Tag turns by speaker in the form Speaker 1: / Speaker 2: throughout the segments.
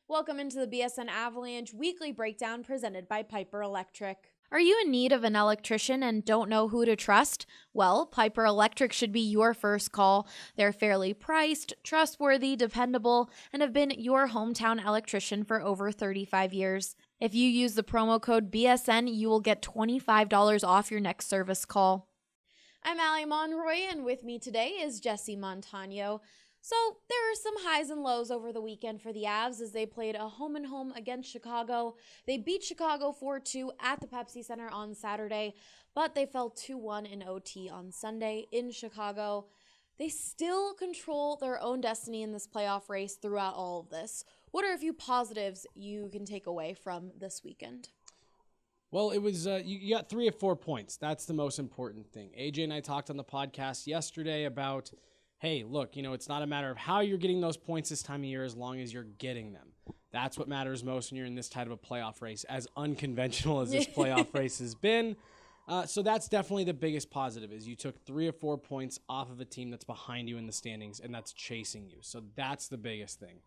Speaker 1: Welcome into the BSN Avalanche weekly breakdown presented by Piper Electric.
Speaker 2: Are you in need of an electrician and don't know who to trust? Well, Piper Electric should be your first call. They're fairly priced, trustworthy, dependable, and have been your hometown electrician for over 35 years. If you use the promo code BSN, you will get $25 off your next service call.
Speaker 1: I'm Allie Monroy, and with me today is Jesse Montano. So there are some highs and lows over the weekend for the Avs as they played a home-and-home against Chicago. They beat Chicago 4-2 at the Pepsi Center on Saturday, but they fell 2-1 in OT on Sunday in Chicago. They still control their own destiny in this playoff race throughout all of this. What are a few positives you can take away from this weekend?
Speaker 3: Well, it was you got 3 of 4 points. That's the most important thing. AJ and I talked on the podcast yesterday about, hey, look, it's not a matter of how you're getting those points this time of year as long as you're getting them. That's what matters most when you're in this type of a playoff race, as unconventional as this playoff race has been. So that's definitely the biggest positive, is you took 3 of 4 points off of a team that's behind you in the standings and that's chasing you. So that's the biggest thing.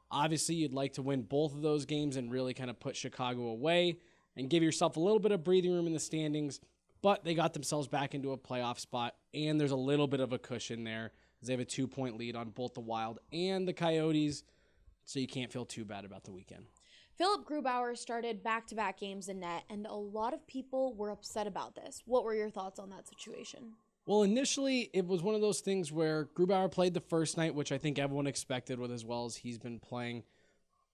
Speaker 3: Obviously, you'd like to win both of those games and really kind of put Chicago away and give yourself a little bit of breathing room in the standings, but they got themselves back into a playoff spot, and there's a little bit of a cushion there as they have a 2-point lead on both the Wild and the Coyotes, so you can't feel too bad about the weekend.
Speaker 1: Philip Grubauer started back-to-back games in net, and a lot of people were upset about this. What were your thoughts on that situation?
Speaker 3: Well, initially, it was one of those things where Grubauer played the first night, which I think everyone expected with as well as he's been playing.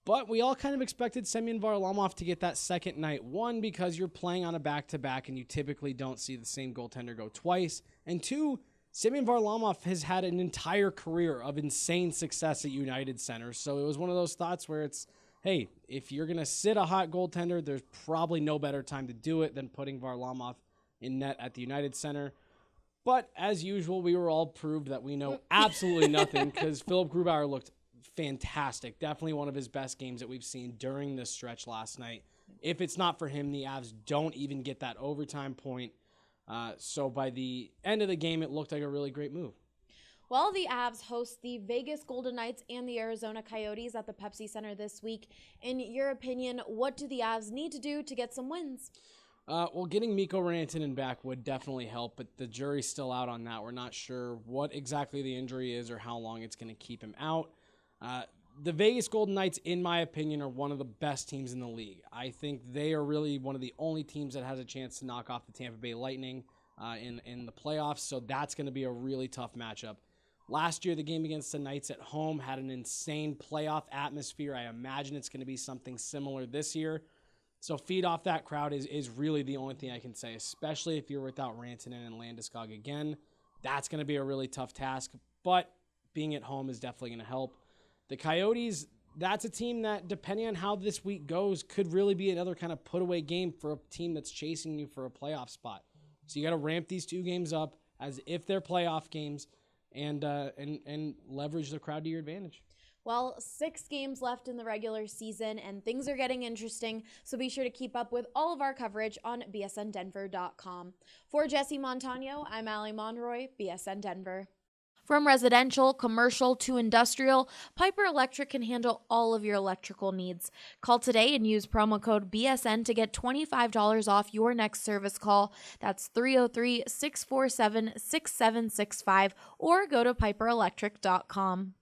Speaker 3: But we all kind of expected Semyon Varlamov to get that second night. One, because you're playing on a back-to-back and you typically don't see the same goaltender go twice. And two, Semyon Varlamov has had an entire career of insane success at United Center. So it was one of those thoughts where it's, hey, if you're going to sit a hot goaltender, there's probably no better time to do it than putting Varlamov in net at the United Center. But as usual, we were all proved that we know absolutely nothing because Philip Grubauer looked fantastic. Definitely one of his best games that we've seen during this stretch last night. If it's not for him, the Avs don't even get that overtime point. So by the end of the game, it looked like a really great move.
Speaker 1: Well, the Avs host the Vegas Golden Knights and the Arizona Coyotes at the Pepsi Center this week. In your opinion, what do the Avs need to do to get some wins?
Speaker 3: Well, getting Mikko Rantanen back would definitely help, but the jury's still out on that. We're not sure what exactly the injury is or how long it's going to keep him out. The Vegas Golden Knights, in my opinion, are one of the best teams in the league. I think they are really one of the only teams that has a chance to knock off the Tampa Bay Lightning in the playoffs, so that's going to be a really tough matchup. Last year, the game against the Knights at home had an insane playoff atmosphere. I imagine it's going to be something similar this year. So feed off that crowd is really the only thing I can say, especially if you're without Rantanen and Landeskog again. That's going to be a really tough task, but being at home is definitely going to help. The Coyotes, that's a team that, depending on how this week goes, could really be another kind of put-away game for a team that's chasing you for a playoff spot. So you got to ramp these 2 games up as if they're playoff games and leverage the crowd to your advantage.
Speaker 1: Well, 6 games left in the regular season, and things are getting interesting, so be sure to keep up with all of our coverage on bsndenver.com. For Jesse Montano, I'm Allie Monroy, BSN Denver.
Speaker 2: From residential, commercial, to industrial, Piper Electric can handle all of your electrical needs. Call today and use promo code BSN to get $25 off your next service call. That's 303-647-6765, or go to piperelectric.com.